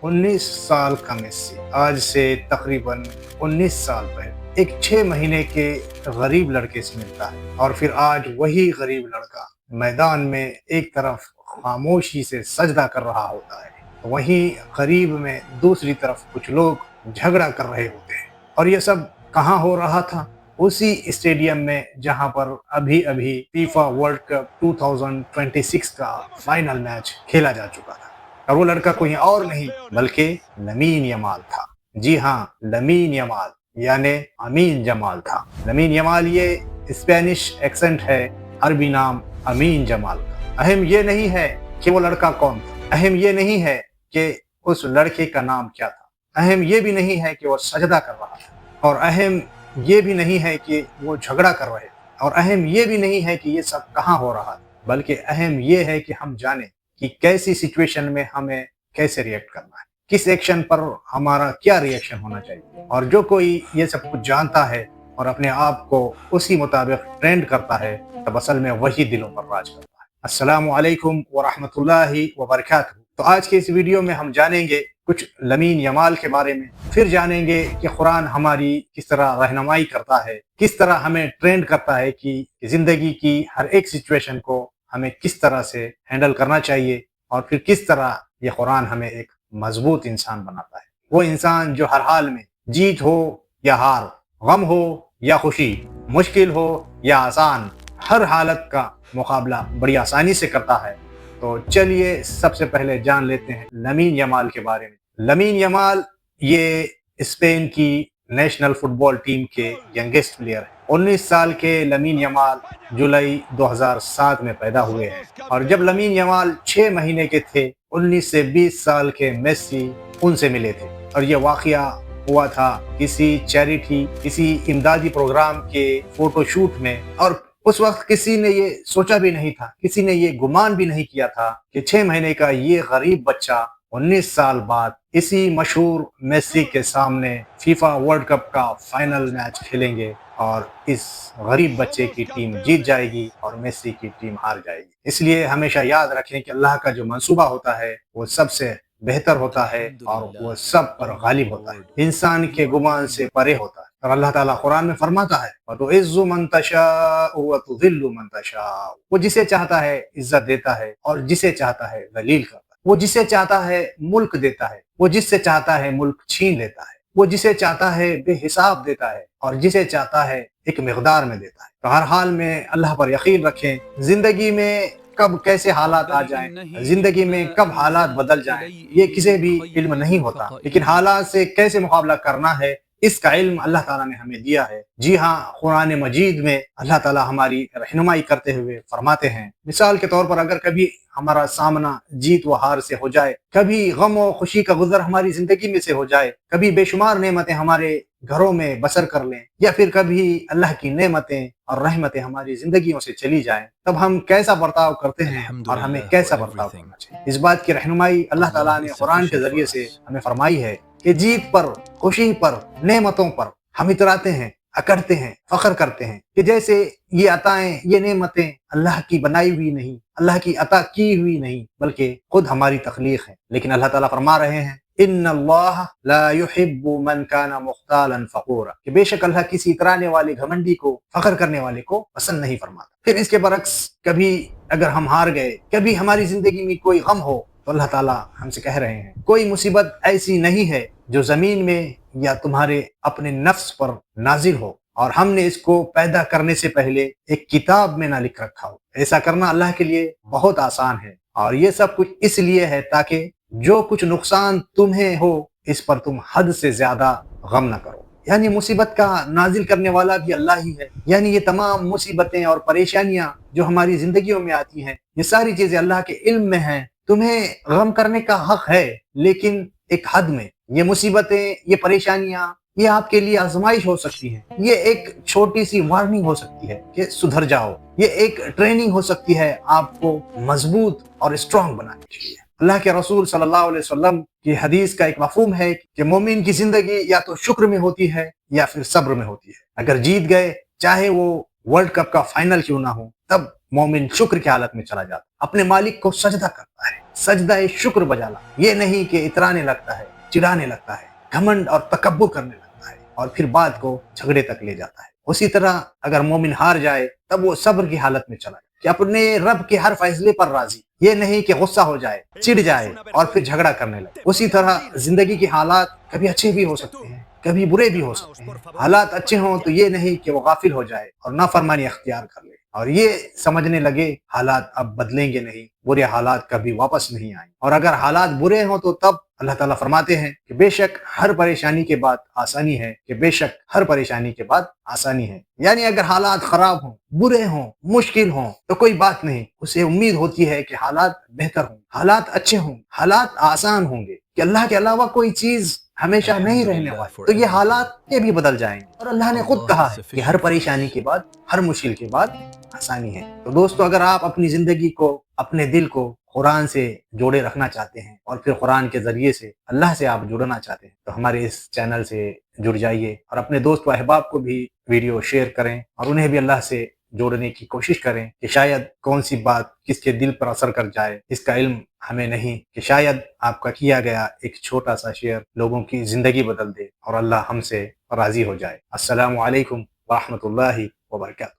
19 साल का मेस्सी आज से तकरीबन 19 साल पहले एक 6 महीने के गरीब लड़के से मिलता है और फिर आज वही गरीब लड़का मैदान में एक तरफ खामोशी से सजदा कर रहा होता है, वहीं करीब में दूसरी तरफ कुछ लोग झगड़ा कर रहे होते हैं। और ये सब कहाँ हो रहा था? उसी स्टेडियम में जहां पर अभी अभी फीफा वर्ल्ड कप 2026 का फाइनल मैच खेला जा चुका था। और वो लड़का कोई और नहीं बल्कि लमीन यमाल था। जी हाँ, लमीन यमाल यानी अमीन जमाल था। लमीन यमाल ये स्पेनिश एक्सेंट है, अरबी नाम अमीन जमाल का। अहम ये नहीं है कि वो लड़का कौन था, अहम ये नहीं है कि उस लड़के का नाम क्या था, अहम ये भी नहीं है कि वो सजदा कर रहा था, और अहम ये भी नहीं है कि वो झगड़ा कर रहे थे, और अहम ये भी नहीं है कि ये सब कहाँ हो रहा है, बल्कि अहम ये है कि हम जाने कि कैसी सिचुएशन में हमें कैसे रिएक्ट करना है, किस एक्शन पर हमारा क्या रिएक्शन होना चाहिए। और जो कोई ये सब कुछ जानता है और अपने आप को उसी मुताबिक ट्रेंड करता है, तब असल में वही दिलों पर राज करता है। अस्सलामु अलैकुम व रहमतुल्लाहि व बरकातहू। तो आज के इस वीडियो में हम जानेंगे कुछ लमीन यमाल के बारे में, फिर जानेंगे कि कुरान हमारी किस तरह रहनुमाई करता है, किस तरह हमें ट्रेंड करता है कि जिंदगी की हर एक सिचुएशन को हमें किस तरह से हैंडल करना चाहिए, और फिर किस तरह ये कुरान हमें एक मजबूत इंसान बनाता है। वो इंसान जो हर हाल में, जीत हो या हार, गम हो या खुशी, मुश्किल हो या आसान, हर हालत का मुकाबला बड़ी आसानी से करता है। तो चलिए सबसे पहले जान लेते हैं लमीन यमाल के बारे में। लमीन यमाल ये स्पेन की नेशनल फुटबॉल टीम के यंगेस्ट प्लेयर है। 19 साल के लमीन यमाल जुलाई 2007 में पैदा हुए हैं, और जब लमीन यमाल 6 महीने के थे, 19 से 20 साल के मेस्सी उनसे मिले थे। और ये वाकया हुआ था किसी चैरिटी, किसी इमदादी प्रोग्राम के फोटोशूट में। और उस वक्त किसी ने ये सोचा भी नहीं था, किसी ने ये गुमान भी नहीं किया था कि 6 महीने का ये गरीब बच्चा 19 साल बाद इसी मशहूर मेस्सी के सामने फीफा वर्ल्ड कप का फाइनल मैच खेलेंगे और इस गरीब बच्चे की टीम जीत जाएगी और मेस्सी की टीम हार जाएगी। इसलिए हमेशा याद रखें कि अल्लाह का जो मंसूबा होता है वो सबसे बेहतर होता है और वो सब पर गालिब होता है, इंसान के गुमान से परे होता है। और अल्लाह ताला कुरान में फरमाता है, वतुइज़्ज़ु मन तशाअ व तुज़िल्लु मन तशाअ। वो जिसे चाहता है इज्जत देता है और जिसे चाहता है जलील करता है। वो जिसे चाहता है मुल्क देता है, वो जिससे चाहता है मुल्क छीन लेता है। वो जिसे चाहता है बेहिसाब देता है और जिसे चाहता है एक मिकदार में देता है। तो हर हाल में अल्लाह पर यकीन रखें। जिंदगी में कब कैसे हालात आ जाएं, जिंदगी में कब हालात बदल जाएं, ये किसी भी इल्म नहीं होता, लेकिन हालात से कैसे मुकाबला करना है इसका इल्म अल्लाह ताला ने हमें दिया है। जी हाँ, कुरान मजीद में अल्लाह ताला हमारी रहनुमाई करते हुए फरमाते हैं, मिसाल के तौर पर अगर कभी हमारा सामना जीत व हार से हो जाए, कभी गम और खुशी का गुजर हमारी जिंदगी में से हो जाए, कभी बेशुमार नेमतें हमारे घरों में बसर कर लें, या फिर कभी अल्लाह की नेमतें और रहमतें हमारी जिंदगियों से चली जाएं, तब हम कैसा बर्ताव करते हैं और हमें कैसा बर्ताव करना चाहिए। इस बात की रहनुमाई अल्लाह ताला ने कुरान के जरिए से हमें फरमाई है कि जीत पर, खुशी पर, नेमतों पर हम इतराते हैं, अकड़ते हैं, फख्र करते हैं कि जैसे ये अताएं, ये नेमतें अल्लाह की बनाई हुई नहीं, अल्लाह की अता की हुई नहीं, बल्कि खुद हमारी तख्लीक है। लेकिन अल्लाह ताला फरमा रहे हैं, इन्नल्लाह ला युहिब्बु मन काना मुख्तालन फखूरा, कि बेशक अल्लाह किसी इतराने वाले, घमंडी को, फख्र करने वाले को पसंद नहीं फरमाता। फिर इसके बरक्स कभी अगर हम हार गए, कभी हमारी जिंदगी में कोई गम हो, तो अल्लाह ताला हमसे कह रहे हैं, कोई मुसीबत ऐसी नहीं है जो जमीन में या तुम्हारे अपने नफ्स पर नाजिल हो और हमने इसको पैदा करने से पहले एक किताब में ना लिख रखा हो। ऐसा करना अल्लाह के लिए बहुत आसान है, और ये सब कुछ इसलिए है ताकि जो कुछ नुकसान तुम्हें हो इस पर तुम हद से ज्यादा गम ना करो। यानी मुसीबत का नाजिल करने वाला भी अल्लाह ही है। यानी ये तमाम मुसीबतें और परेशानियां जो हमारी जिंदगियों में आती हैं, ये सारी चीजें अल्लाह के इल्म में हैं। तुम्हें गम करने का हक है, लेकिन एक हद में। ये मुसीबतें, ये परेशानियां, ये आपके लिए आजमाइश हो सकती है, ये एक छोटी सी वार्निंग हो सकती है कि सुधर जाओ, ये एक ट्रेनिंग हो सकती है आपको मजबूत और स्ट्रांग बनाने के लिए। अल्लाह के रसूल सल्लल्लाहु अलैहि वसल्लम की हदीस का एक मफहूम है कि मोमिन की जिंदगी या तो शुक्र में होती है या फिर सब्र में होती है। अगर जीत गए, चाहे वो वर्ल्ड कप का फाइनल क्यों ना हो, तब मोमिन शुक्र की हालत में चला जाता, अपने मालिक को सजदा करता है, सजदा शुक्र बजा ला। ये नहीं कि इतराने लगता है, चिढ़ाने लगता है, घमंड और तकब्बुर करने लगता है और फिर बात को झगड़े तक ले जाता है। उसी तरह अगर मोमिन हार जाए तब वो सब्र की हालत में चला जाए कि अपने रब के हर फैसले पर राजी, ये नहीं कि गुस्सा हो जाए, चिढ़ जाए और फिर झगड़ा करने लगे। उसी तरह जिंदगी के हालात कभी अच्छे भी हो सकते हैं, कभी बुरे भी हो सकते हैं। हालात अच्छे हों तो ये नहीं कि वो गाफिल हो जाए और नाफरमानी अख्तियार कर ले और ये समझने लगे हालात अब बदलेंगे नहीं, बुरे हालात कभी वापस नहीं आएंगे। और अगर हालात बुरे हों तो तब अल्लाह ताला फरमाते हैं कि बेशक हर परेशानी के बाद आसानी है, कि बेशक हर परेशानी के बाद आसानी है। यानी अगर हालात खराब हों, बुरे हों, मुश्किल हों तो कोई बात नहीं, उसे उम्मीद होती है कि हालात बेहतर हों, हालात अच्छे हों, हालात आसान होंगे, कि अल्लाह के अलावा कोई चीज हमेशा नहीं रहने वाली, तो ये हालात ये भी बदल जाएंगे। और अल्लाह ने खुद कहा है कि हर परेशानी के बाद, हर मुश्किल के बाद आसानी है। तो दोस्तों, अगर आप अपनी जिंदगी को, अपने दिल को कुरान से जोड़े रखना चाहते हैं और फिर कुरान के जरिए से अल्लाह से आप जुड़ना चाहते हैं तो हमारे इस चैनल से जुड़ जाइए और अपने दोस्त व अहबाब को भी वीडियो शेयर करें और उन्हें भी अल्लाह से जोड़ने की कोशिश करें कि शायद कौन सी बात किसके दिल पर असर कर जाए, इसका इल्म हमें नहीं, कि शायद आपका किया गया एक छोटा सा शेयर लोगों की जिंदगी बदल दे और अल्लाह हमसे राजी हो जाए। अस्सलामु अलैकुम व रहमतुल्लाहि व बरकातहू।